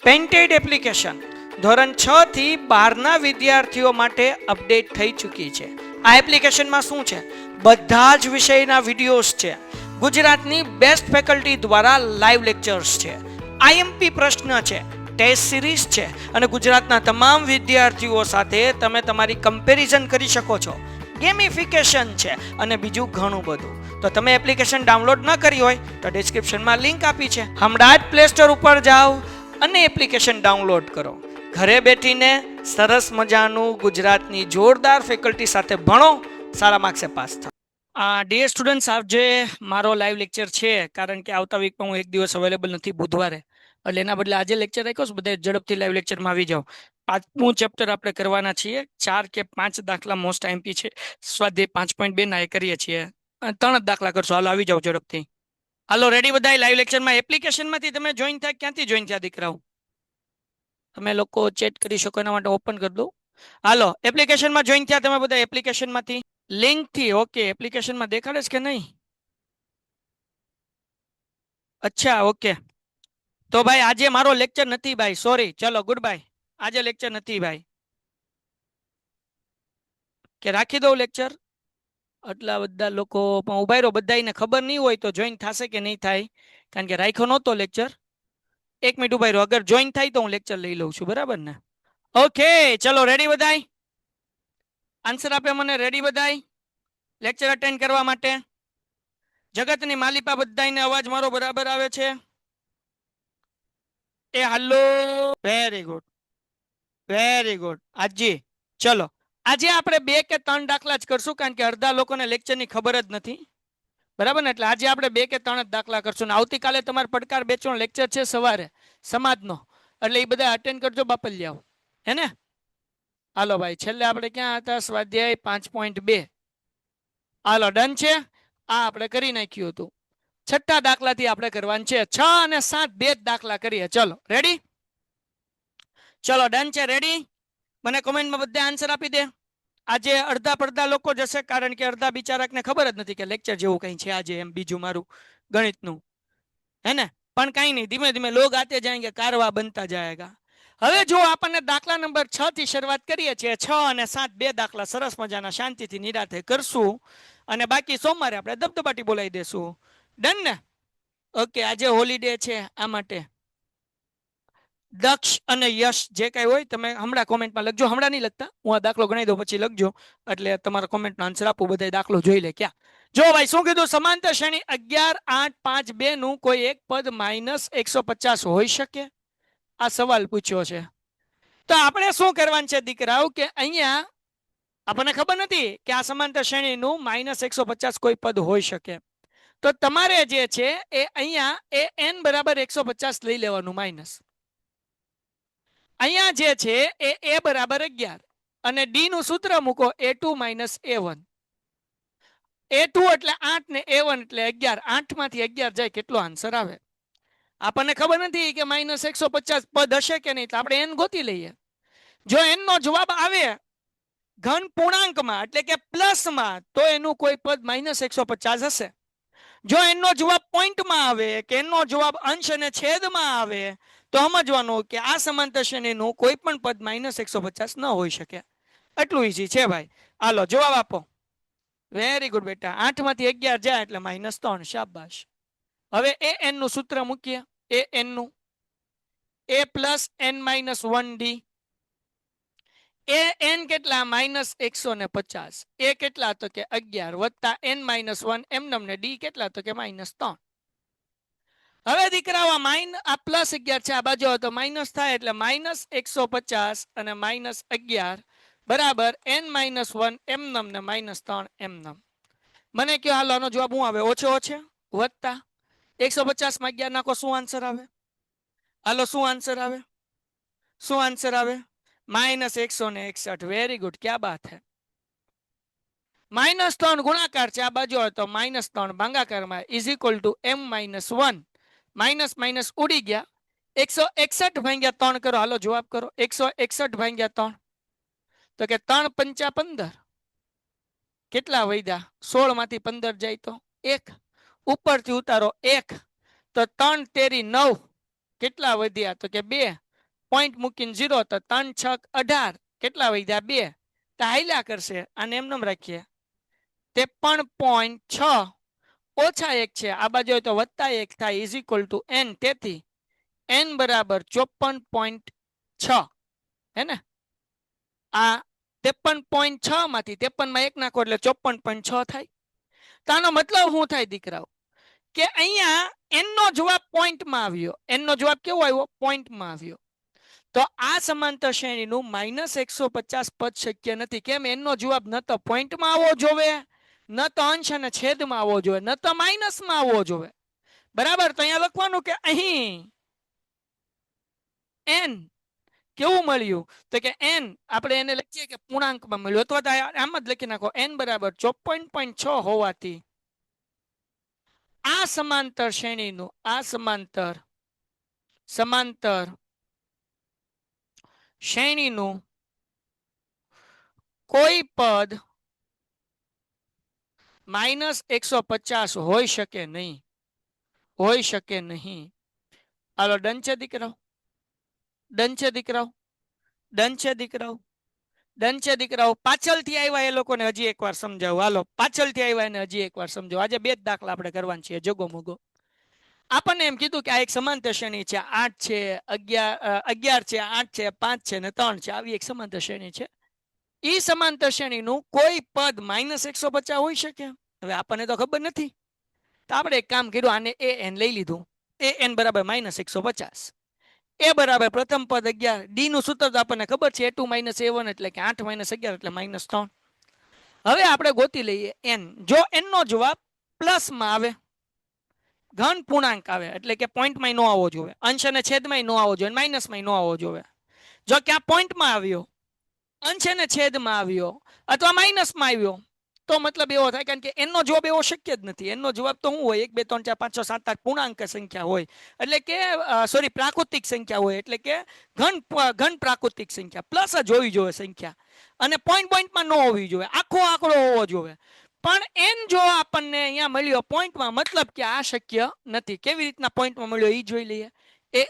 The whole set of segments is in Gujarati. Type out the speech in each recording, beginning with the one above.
પેઇન્ટેડ એપ્લિકેશન ધોરણ 6 થી 12ના વિદ્યાર્થીઓ માટે અપડેટ થઈ ચૂકી છે. આ એપ્લિકેશનમાં શું છે? બધા જ વિષયના વિડીયોઝ છે. ગુજરાતની બેસ્ટ ફેકલ્ટી દ્વારા લાઈવ લેક્ચર્સ છે. આઈએમપી પ્રશ્ન છે, ટેસ્ટ સિરીઝ છે અને ગુજરાતના તમામ વિદ્યાર્થીઓ સાથે તમે તમારી કમ્પેરિઝન કરી શકો છો. ગેમિફિકેશન છે અને બીજું ઘણું બધું. તો તમે એપ્લિકેશન ડાઉનલોડ ન કરી હોય તો ડિસ્ક્રિપ્શનમાં લિંક આપી છે. હમણાં જ પ્લે સ્ટોર ઉપર જાઓ અને એપ્લિકેશન ડાઉનલોડ કરો. ઘરે બેઠીને સરસ મજાનું ગુજરાતની જોરદાર ફેકલ્ટી સાથે ભણો, સારા માર્ક્સે પાસ થાઓ. ડિયર સ્ટુડન્ટ્સ, આજે મારો લાઈવ લેક્ચર છે કારણ કે આવતા વીકમાં હું એક દિવસ અવેલેબલ નથી, બુધવારે, એટલે એના બદલે આજે લેક્ચર રાખ્યો છે. બધા ઝડપથી લાઈવ લેક્ચરમાં આવી જાઓ. 5મું ચેપ્ટર આપણે કરવાના છીએ. 4 કે 5 દાખલા મોસ્ટ આઈએમપી છે. સ્વાધ્યાય 5.2 ના એ કરીએ છીએ. 3 જ દાખલા કરશો. હાલો આવી જાઓ ઝડપથી. હાલો રેડી બધા લાઈવ લેક્ચરમાં. એપ્લિકેશનમાંથી તમે જોઈન થયા, ક્યાંથી જોઈન થયા દીકરાઓ? તમે લોકો ચેટ કરી શકો એના માટે ઓપન કરી દો. હાલો એપ્લિકેશનમાં જોઈન થયા તમે બધા? એપ્લિકેશનમાંથી લિંક થી. ઓકે, એપ્લિકેશનમાં દેખાડે છે કે નહીં? અચ્છા, ઓકે. તો ભાઈ આજે મારો લેક્ચર નથી ભાઈ, સોરી. ચલો ગુડ બાય. આજે લેક્ચર નથી ભાઈ. કે રાખી દઉં લેક્ચર? આટલા બધા લોકો પણ ઉભા રહ્યો. બધાને ખબર નહીં હોય તો જોઈન થશે કે નહીં થાય, કારણ કે રાખ્યો નહોતો લેક્ચર. 1 મિનિટ ઉભા રહ્યો. અગર જોઈન થાય તો હું લેક્ચર લઈ લઉં છું, બરાબર ને? ઓકે ચલો રેડી બધાય? આન્સર આપે મને. રેડી બધાય લેક્ચર અટેન્ડ કરવા માટે? જગતની માલિપા બધાને અવાજ મારો બરાબર આવે છે? એ હાલો, વેરી ગુડ, વેરી ગુડ. આજી ચલો આજે આપણે 2 કે 3 દાખલા જ કરશું, કારણ કે અડધા લોકોને લેક્ચરની ખબર જ નથી, બરાબર ને? એટલે આજે આપણે 2 કે 3 જ દાખલા કરશું. ને આવતીકાલે તમારે પડકાર બેચનો લેક્ચર છે સવારે સમાજનો, એટલે એ બધા અટેન્ડ કરજો બાપલિયાઓ, હે ને? હાલો ભાઈ, છેલ્લે આપણે ક્યાં હતા? સ્વાધ્યાય 5.2. હાલો ડન છે. આ આપણે કરી નાખ્યું હતું. 6થા દાખલાથી આપણે કરવાનું છે. 6 અને 7 બે જ દાખલા કરીએ. ચલો રેડી? ચલો ડન છે. રેડી? મને કોમેન્ટમાં બધા આન્સર આપી દે. આજે અડધા પડધા લોકો જશે, કારણ કે અડધા બિચારાને ખબર જ નથી કે લેક્ચર જેવું કંઈ છે આજે, એમ બીજું મારું ગણિતનું, હે ને? પણ કાંઈ નહીં, ધીમે ધીમે લોગ આતે જાયંગે, કારવા બનતા જાયગા. હવે જો આપણને દાખલા નંબર 6 થી શરૂઆત કરીએ છીએ. 6 અને 7 બે દાખલા સરસ મજાના શાંતિથી નિરાંતે કરશું, અને બાકી સોમવારે આપણે ધબધબાટી બોલાવી દેશું. ડન ને? ઓકે, આજે હોલિડે છે, આ માટે દક્ષ અને યશ જે કઈ હોય તમે હમણાં કોમેન્ટમાં લખજો. હમણાં નહીં લખતા, હું આ દાખલો ગણાવી દઉં પછી લખજો, એટલે તમારા કોમેન્ટનો આન્સર આપું. બધા દાખલો જોઈ લે. ક્યાં જો ભાઈ શું કીધું? સમાંતર શ્રેણી 11, 8, 5, 2 નું કોઈ એક પદ -150 હોઈ શકે? આ સવાલ પૂછ્યો છે. તો આપણે શું કરવાનું છે દીકરાઓ, કે અહીંયા આપણને ખબર નથી કે આ સમાંતર શ્રેણીનું -150 કોઈ પદ હોઈ શકે. તો તમારે જે છે એ અહીંયા એ n બરાબર 150 લઈ લેવાનું માઇનસ. અહીંયા જે છે એ a બરાબર 11 અને d નું સૂત્ર મૂકો a2 - a1. a2 એટલે 8 ને a1 એટલે 11. 8 માંથી 11 જાય, કેટલો આન્સર આવે? આપણને ખબર નથી કે -150 પદ હશે કે નહીં, તો આપણે n ગોતી લઈએ. જો n નો જવાબ આવે ઘન પૂર્ણાંકમાં એટલે કે પ્લસમાં, તો એનું કોઈ પદ -150 હશે. જો n નો જવાબ પોઈન્ટમાં આવે કે n નો જવાબ અંશ અને છેદમાં આવે, તો સમજવાનું કે આ સમાંતર શ્રેણીનું કોઈ પણ પદ -150 ન હોઈ શકે. એટલું ઈઝી છે ભાઈ. હાલો જવાબ આપો. વેરી ગુડ બેટા. 8 માંથી 11 જાય એટલે -3. શાબાશ. હવે a n નું સૂત્ર મૂકીએ. a n નું a + n - 1d. a n કેટલા? -150. a કેટલા? તો કે 11 વત્તા n - 1 એમનેમ ને d કેટલા? તો કે -3. હવે દીકરાઓ આ +11 છે, આ બાજુ તો માઇનસ થાય, એટલે -150 અને -11 બરાબર n - 1 એમનેમ ને -3 એમનેમ. મને કયો હાલો આનો જવાબ શું આવે? ઓછો છે વત્તા 150 માં 11 નાખો, શું આન્સર આવે? હાલો શું આન્સર આવે? શું આન્સર આવે? -161. વેરી ગુડ, ક્યા બાત હે. -3 ગુણાકાર છે, આ બાજુ હોય તો -3 ભાગાકારમાં is equal to m - 1. Minus minus ઉડી ગયા. 161 ભાગ્યા 3 કરો. હાલો જવાબ કરો. 161 ભાગ્યા 3 તો કે 3 × 5 = 15. કેટલા વધ્યા? 16 માંથી 15 જાય તો 1. ઉપરથી ઉતારો 1 તો 3 × 13 = 9. કેટલા વધ્યા? તો કે 2. પોઈન્ટ મૂકીને 0 તો 3 6 18 કેટલા વધ્યા 2 તો હાલ્યા કરશે આને એમ નામ રાખીએ 53.6 ઓછા 1 છે આ બાજુ હોય તો વત્તા 1 થાય ઇઝ ઇક્વલ ટુ n તેથી n બરાબર 54.6 હે ને આ 53.6 માંથી 53 માં 1 નાખો એટલે 54.6 થાય તો આનો મતલબ શું થાય દીકરાઓ કે અહીંયા n નો જવાબ પોઈન્ટ માં આવ્યો n નો જવાબ કેવો આવ્યો પોઈન્ટ માં આવ્યો તો આ સમાંતર શ્રેણીનું -150 પદ શક્ય નથી કેમ n નો જવાબ ન તો પોઈન્ટ માં આવવો જોવે ન તો અંશ અને છેદમાં આવવો જોઈએ ન તો માઇનસ માં આવવો જોઈએ બરાબર તો અહીંયા લખવાનું કે અહીં n કેવું મળ્યું તો કે n આપણે એને લખીએ કે પૂર્ણાંકમાં મળ્યું અથવા તો આમ જ લખી નાખો n બરાબર 54.6 હોવાથી આ સમાંતર શ્રેણીનું આ સમાંતર શ્રેણીનું કોઈ પદ -150 હોઈ શકે નહીં હાલો ડન છે દીકરાઓ ડન છે દીકરાઓ ડન છે દીકરાઓ ડન છે દીકરાઓ પાછળથી આવ્યા એ લોકોને હજી એકવાર સમજાવું હાલો પાછળથી આવ્યા એને હજી એકવાર સમજાવો આજે 2 જ દાખલા આપણે કરવાના છીએ જગો મોગો આપણને એમ કીધું કે આ એક સમાંતર શ્રેણી છે 8 છે 11 છે 8 છે 5 છે ને 3 છે આવી એક સમાંતર શ્રેણી છે ઈ સમાંતર શ્રેણીનું કોઈ પદ -150 હોઈ શકે હવે આપણને તો ખબર નથી તો આપણે એક કામ કર્યું આને an લઈ લીધું an બરાબર -150 એ બરાબર પ્રથમ પદ 11 ડી નું સૂત્ર તો આપણને ખબર છે a2 - a1 એટલે કે 8 - 11 એટલે -3 હવે આપણે ગોતી લઈએ n જો n નો જવાબ પ્લસ માં આવે ઘન પૂર્ણાંક આવે એટલે કે પોઈન્ટ માં ન આવવો જોઈએ અંશ અને છેદમાં ન આવવો જોઈએ માઇનસ માં ન આવવો જોઈએ જો કે આ પોઈન્ટ માં આવ્યો અંશ અને છેદમાં આવ્યો અથવા માઇનસ માં આવ્યો તો મતલબ એવો થાય કારણ કે એનો જવાબ એવો શક્ય જ નથી એનો જવાબ તો શું હોય 1 2 3 4 5 6 7 8 પૂર્ણાંક સંખ્યા હોય એટલે કે સોરી પ્રાકૃતિક સંખ્યા હોય એટલે કે ઘન પ્રાકૃતિક સંખ્યા પ્લસ જ હોવી જોઈએ સંખ્યા અને પોઈન્ટમાં ન હોવી જોઈએ આખો આંકડો હોવો જોઈએ પણ n જો આપણને અહીંયા મળ્યો પોઈન્ટમાં મતલબ કે આ શક્ય નથી કેવી રીતના પોઈન્ટમાં મળ્યો એ જોઈ લઈએ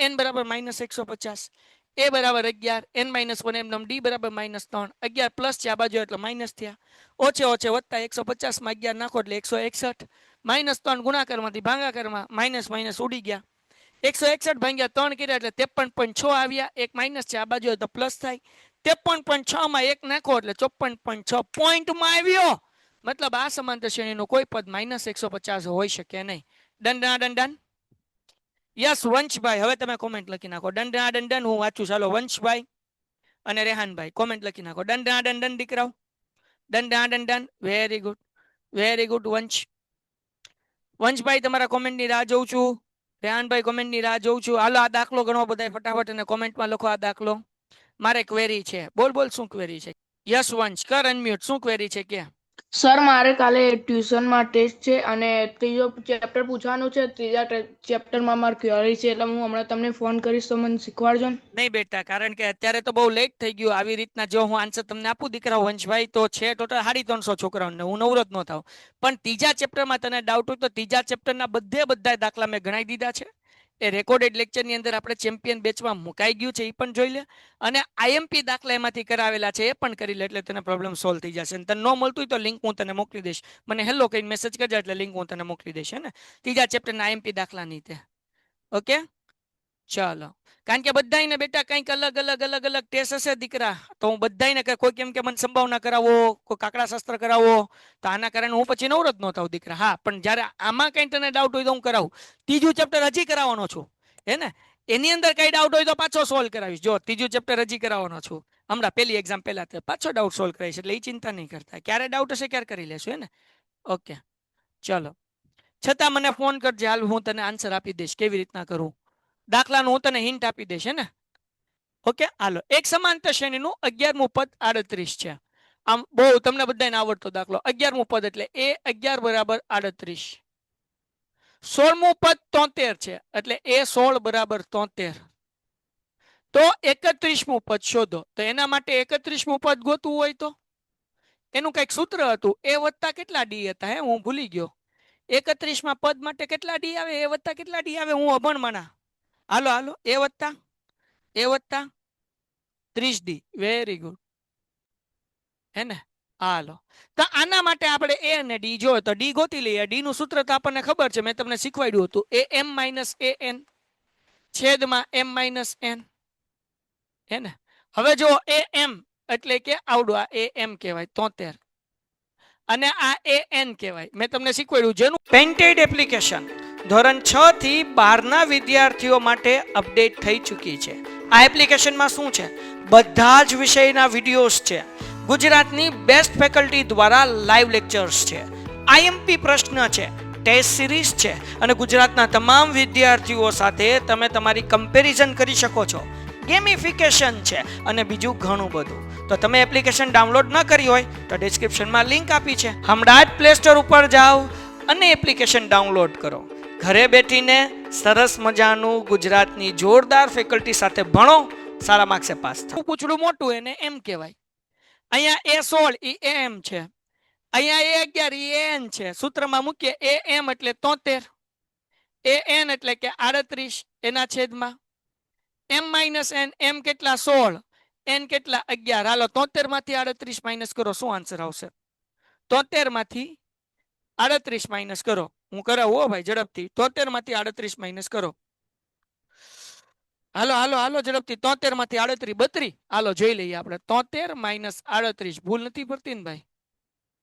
an બરાબર -150 a બરાબર 11 n - 1 એમ d બરાબર -3 11 પ્લસ છે આ બાજુ એટલે માઇનસ થયા ઓછે ઓછે વત્તા 150 માં 11 નાખો એટલે 161 -3 ગુણાકારમાંથી ભાગાકારમાં માઇનસ માઇનસ ઉડી ગયા 161 ભાગ્યા 3 કર્યા એટલે 53.6 આવ્યા એક માઇનસ છે આ બાજુ તો પ્લસ થાય 53.6 માં 1 નાખો એટલે 54.6 પોઈન્ટમાં આવ્યો મતલબ આ સમાંતર શ્રેણીનું કોઈ પદ -150 હોઈ શકે નહીં દંડ યસ વંશભાઈ હવે તમે કોમેન્ટ લખી નાખો દંડ હું વાંચું ચાલો વંશભાઈ અને રેહાનભાઈ કોમેન્ટ લખી નાખો દંડ દીકરાઓ દંડ વેરી ગુડ વંશભાઈ તમારા કોમેન્ટની રાહ જોઉં છું રેહાનભાઈ કોમેન્ટની રાહ જોઉં છું હાલો આ દાખલો ગણો બધા ફટાફટ અને કોમેન્ટમાં લખો આ દાખલો મારે ક્વેરી છે બોલ શું ક્વેરી છે યસ વંશ કર અનમ્યુટ શું ક્વેરી છે કે સર મારે કાલે ટ્યુશનમાં ટેસ્ટ છે અને ત્રીજો ચેપ્ટર પૂછવાનું છે ત્રીજા ચેપ્ટરમાં મારી ક્વેરી છે એટલે હું હમણાં તમને ફોન કરીશ તો મને શીખવાડજો ને નહીં બેટા કારણ કે અત્યારે તો બહુ લેટ થઈ ગયું આવી રીતના જો હું આન્સર તમને આપું દીકરા વંશભાઈ તો છે ટોટલ 350 છોકરાઓને હું નવરો જ ન થાવ પણ ત્રીજા ચેપ્ટરમાં તને ડાઉટ હોય તો ત્રીજા ચેપ્ટરના બધા દાખલા મેં ગણાવી દીધા છે એ રેકોર્ડેડ લેક્ચરની અંદર આપણે ચેમ્પિયન બેચમાં મુકાઈ ગયું છે એ પણ જોઈ લે અને આઈએમપી દાખલા એમાંથી કરાવેલા છે એ પણ કરી લે એટલે તને પ્રોબ્લેમ સોલ્વ થઈ જશે અને તને ન મળતું હોય તો લિંક હું તને મોકલી દઈશ મને હેલો કહીને મેસેજ કરજો એટલે લિંક હું તને મોકલી દઈશ ને ત્રીજા ચેપ્ટરના આઈએમપી દાખલાની તે ઓકે ચાલો કારણ કે બધાને બેટા કંઈક અલગ અલગ ટેસ્ટ હશે દીકરા તો હું બધાને કોઈ કેમ કે મને સંભાવના કરાવો કોઈ કાકડા શાસ્ત્ર કરાવો તો આના કારણે હું પછી નવરો જ ન થાવ દીકરા હા પણ જ્યારે આમાં કંઈ તને ડાઉટ હોય તો હું કરાવું ત્રીજું ચેપ્ટર હજી કરાવવાનો છું હે ને એની અંદર કઈ ડાઉટ હોય તો પાછો સોલ્વ કરાવીશ જો ત્રીજું ચેપ્ટર હજી કરાવવાનો છું હમણાં પહેલી એક્ઝામ પહેલા પાછો ડાઉટ સોલ્વ કરાવીશ એટલે એ ચિંતા નહીં કરતા ક્યારે ડાઉટ હશે ક્યારે કરી લેશું હે ને ઓકે ચલો છતાં મને ફોન કરજે હાલ હું તને આન્સર આપી દઈશ કેવી રીતના કરું દાખલાનું હું તને હિન્ટ આપી દઈશ ને ઓકે હાલો એક સમાંતર શ્રેણીનું 11મું પદ 38 છે આમ બહુ તમને બધાને આવડતો દાખલો 11મું પદ એટલે a 11 બરાબર 38 16મું પદ 73 છે એટલે a 16 બરાબર 73 તો 31મું પદ શોધો તો એના માટે 31મું પદ ગોતવું હોય તો એનું કંઈક સૂત્ર હતું a વત્તા કેટલા ડી હતા હે હું ભૂલી ગયો 31માં પદ માટે કેટલા ડી આવે a વત્તા કેટલા ડી આવે હું અભણ માના હાલો a વત્તા એ વત્તા 30D. Very good. હે ને? હાલો, તો આના માટે આપણે એ અને ડી જોઈએ તો ડી ગોતી લઈએ. ડી નું સૂત્ર તો આપણને ખબર છે, મેં તમને શીખવાડ્યું હતું. AM માઇનસ AN છેદમાં M માઇનસ N. હે ને? હવે જો AM એટલે કે આવડું, આ AM કહેવાય 73 અને આ AN કહેવાય. મેં તમને શીખવાડ્યું જેનું પેન્ટેડ એપ્લિકેશન ધોરણ 6 થી 12 ના વિદ્યાર્થીઓ માટે અપડેટ થઈ ચૂકી છે. આ એપ્લિકેશનમાં શું છે? બધા જ વિષયના વિડીયોઝ છે. ગુજરાતની બેસ્ટ ફેકલ્ટી દ્વારા લાઈવ લેક્ચર્સ છે. IMP પ્રશ્ન છે, ટેસ્ટ સિરીઝ છે અને ગુજરાતના તમામ વિદ્યાર્થીઓ સાથે તમે તમારી કમ્પેરિઝન કરી શકો છો. ગેમિફિકેશન છે અને બીજું ઘણું બધું. તો તમે એપ્લિકેશન ડાઉનલોડ ન કરી હોય તો ડિસ્ક્રિપ્શનમાં લિંક આપી છે. હમણાં જ પ્લે સ્ટોર ઉપર જાઓ અને એપ્લિકેશન ડાઉનલોડ કરો. ઘરે બેઠીને સરસ મજાનું ગુજરાતની જોરદાર ફેકલ્ટી સાથે ભણો, સારા માર્ક્સે પાસ થાઓ. પૂછડું મોટું એને એમ કહેવાય. અહીંયા A16 એ AM છે, અહીંયા A11 એ AN છે. સૂત્રમાં મૂકીએ AM એટલે 73, AN એટલે કે 38 એના છેદમાં M માઇનસ N. M કેટલા? 16, N કેટલા? 11. હાલો 73 માંથી 38 માઇનસ કરો, શું આન્સર આવશે? 73 માંથી 38 માઇનસ કરો. હું કરાવું હો ભાઈ ઝડપથી. 73 માંથી 38 માઇનસ કરો. હાલો હાલો હાલો ઝડપથી. 73 માંથી 38 32. હાલો જોઈ લઈએ આપણે. 73 માઇનસ 38 ભૂલ નથી પડતી ને ભાઈ?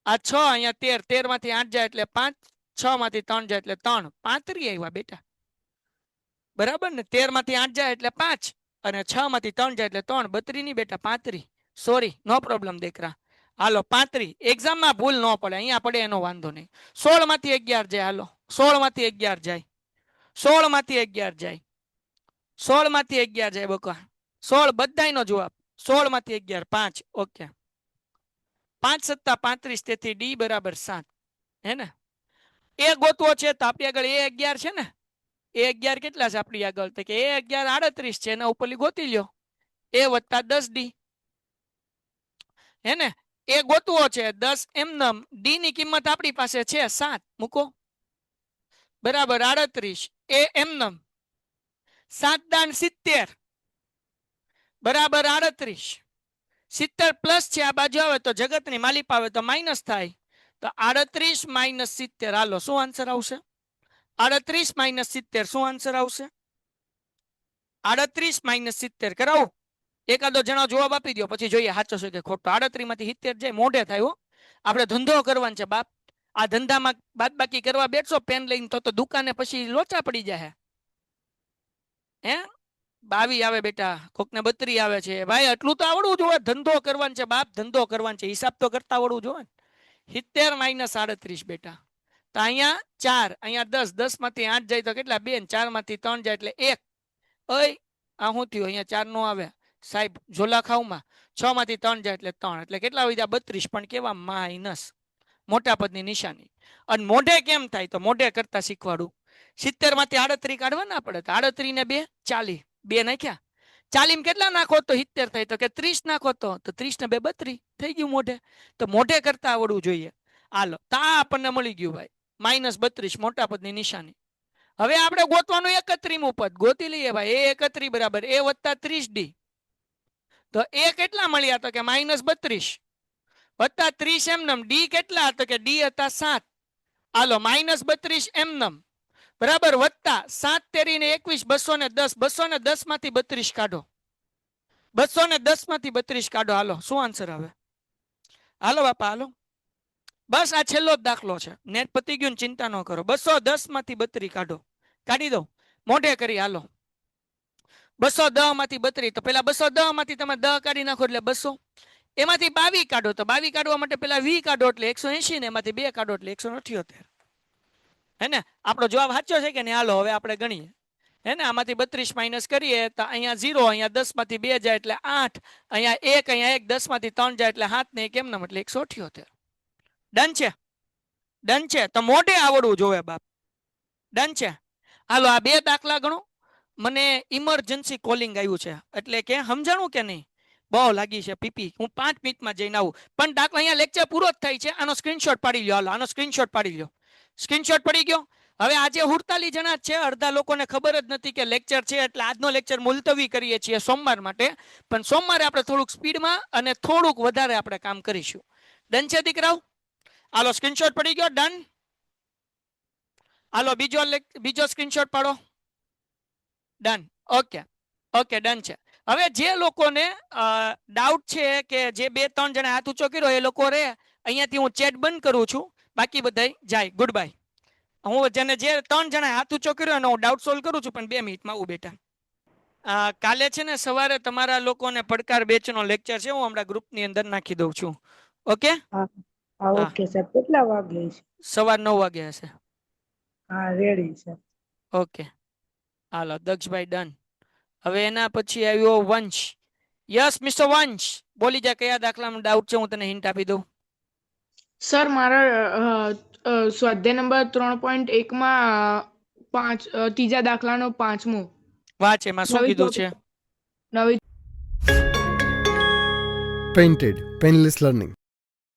આ 6 અહીંયા 13, 13 માંથી 8 જાય એટલે 5, 6 માંથી 3 જાય એટલે 3, 35 આવ્યા બેટા. બરાબર ને? 13 માંથી 8 જાય એટલે 5 અને 6 માંથી 3 જાય એટલે 3, 32 ની બેટા 35. સોરી, નો પ્રોબ્લેમ દીકરા. હાલો 35. એક્ઝામમાં ભૂલ ન પડે, અહીંયા પડે એનો વાંધો નહીં. 16 માંથી 11 જાય. હાલો 16 માંથી 11 જાય, 16 માંથી 11 જાય, 16 માંથી 11 જાય બકા. 16 બધાયનો જવાબ. 16 માંથી 11 5. ઓકે, 5 સત્તા 35, તેથી ડી બરાબર 7. હે ને? એ ગોતવો છે તો આપણી આગળ A11 છે ને? A11 કેટલા છે આપણી આગળ? તો કે A11 38 છે, એના ઉપરલી ગોતી લ્યો. A વત્તા 10D. હે ને? એ ગોતવો છે 10 એમનમ. ડી ની કિંમત આપણી પાસે છે 7, મૂકો બરાબર 38. એ એમનમ 7 દાન 70 બરાબર 38. 70 પ્લસ છે, આ બાજુ આવે તો જગતની માલિક આવે તો માઇનસ થાય. તો 38 માઇનસ 70. હાલો શું આન્સર આવશે? 38 માઇનસ 70 શું આન્સર આવશે? 38 માઇનસ 70 કરાવો. એકાદો જણો જવાબ આપી દો, પછી જોઈએ સાચો છે કે ખોટો. 38 માંથી 70 જાય મોઢે થાય હો. આપણે ધંધો કરવાનો છે બાપ. આ ધંધામાં બાદ બાકી કરવા બેઠશો પેન લઈને તો દુકાને પછી લોચા પડી જાય. હે 22 આવે બેટા, કોકને 32 આવે છે. ભાઈ એટલું તો આવડવું જોઈએ. ધંધો કરવાનો છે બાપ, ધંધો કરવાનો છે. હિસાબ તો કરતા આવડવું જોઈએ. 70 માઇનસ 38 બેટા. તો અહીંયા 4, અહીંયા 10, 10 માંથી 8 જાય તો કેટલા? 2, 4 માંથી 3 જાય એટલે 1. ઓય આ શું થયું? અહીંયા 4 નો આવે સાહેબ, ઝોલા ખાવમાં. 6 માંથી 3 જાય એટલે 3, એટલે કેટલા વધ્યા? 32. પણ કેવા? માઇનસ, મોટા પદની નિશાની. અને મોઢે કેમ થાય તો મોઢે કરતા શીખવાડું. 70 માંથી 38 કાઢવા ના પડે. તો 38 ને 2 40, 2 નાખ્યા. 40 માં કેટલા નાખો તો 70 થાય? તો કે 30 નાખો તો 30 ને 2 32 થઈ ગયું મોઢે. તો મોઢે કરતા આવડવું જોઈએ. હાલો તો આ આપણને મળી ગયું ભાઈ, માઇનસ 32 મોટા પદની નિશાની. હવે આપણે ગોતવાનું 31મું પદ ગોતી લઈએ ભાઈ. એ 31 બરાબર A વત્તા 30D. તો એ કેટલા મળ્યા? તો કે માઇનસ 32 વત્તા 30 એમનમ. ડી કેટલા? તો કે ડી હતા 7. હાલો માઇનસ 32 એમનમ બરાબર વત્તા 7 તેરી ને 21, 210. 210 માંથી 32 કાઢો. 210 માંથી 32 કાઢો. હાલો શું આન્સર આવે? હાલો બાપા હાલો. બસ આ છેલ્લો જ દાખલો છે, નેટ પતી ગયું, ચિંતા ન કરો. 210 માંથી 32 કાઢો. કાઢી દો મોઢે કરી. હાલો 210 માંથી 32. તો પેલા 210 માંથી તમે 10 કાઢી નાખો એટલે 200. એમાંથી 22 કાઢો. તો 22 કાઢવા માટે પેલા 20 કાઢો એટલે 180 ને એમાંથી 2 કાઢો એટલે 178. હે ને? આપણો જવાબ સાચો છે કે નહીં? હાલો હવે આપણે ગણીએ. હે ને? આમાંથી 32 માઇનસ કરીએ તો અહીંયા 0, અહીંયા 10 માંથી 2 જાય એટલે 8, અહીંયા 1, અહીંયા 1, 10 માંથી 3 જાય એટલે 7 ને 1 એમનમ એટલે 178. ડન છે? ડન છે? તો મોઢે આવડવું જોવે બાપ. ડન છે? હાલો આ 2 દાખલા ગણો. મને ઇમરજન્સી કોલિંગ આવ્યું છે એટલે કે સમજાણું કે નહીં? બહુ લાગી છે પીપી. હું 5 મિનિટમાં જઈને આવું. પણ દાખલા અહીંયા લેક્ચર પૂરો જ થાય છે. આનો સ્ક્રીનશોટ પાડી લ્યો. હાલો આનો સ્ક્રીનશોટ પાડી લ્યો. સ્ક્રીનશોટ પડી ગયો? હવે આજે 48 જણા જ છે, અડધા લોકોને ખબર જ નથી કે લેક્ચર છે, એટલે આજનો લેક્ચર મુલતવી કરીએ છીએ સોમવાર માટે. પણ સોમવારે આપણે થોડુંક સ્પીડમાં અને થોડુંક વધારે આપણે કામ કરીશું. ડન છે દીકરાઓ? હાલો સ્ક્રીનશોટ પડી ગયો? ડન. હાલો બીજો સ્ક્રીનશોટ પાડો. ડન. ઓકે ઓકે ડન છે. હવે જે લોકોને ડાઉટ છે કે જે 2-3 જણા હાથ ઊંચો કર્યો એ લોકો રે, અહીંયાથી હું ચેટ બંધ કરું છું, બાકી બધાય જાય. Good bye. હું જેને જે 3 જણા હાથ ઊંચો કર્યો એનો હું ડાઉટ સોલ્વ કરું છું, પણ 2 મિનિટમાં આવું બેટા. કાલે છે ને સવારે તમારા લોકોને પડકાર બેચનો લેક્ચર છે, હું હમણાં ગ્રુપની અંદર નાખી દઉં છું. ઓકે? હા હા. ઓકે સર કેટલા વાગે છે? સવાર 9 વાગે હશે. હા રેડી સર. ઓકે હાલો દક્ષભાઈ ડન. હવે એના પછી આવ્યો વંશ. યસ મિસ્ટર વંશ, બોલી જા કયા દાખલામાં ડાઉટ છે, હું તને હિન્ટ આપી દઉં. સર મારા સ્વાધ્યાય નંબર 3.1 માં ત્રીજા દાખલાનો 5મો. વાંચ, એમાં શું નવી કીધું છે? નવી Painted, Painless Learning.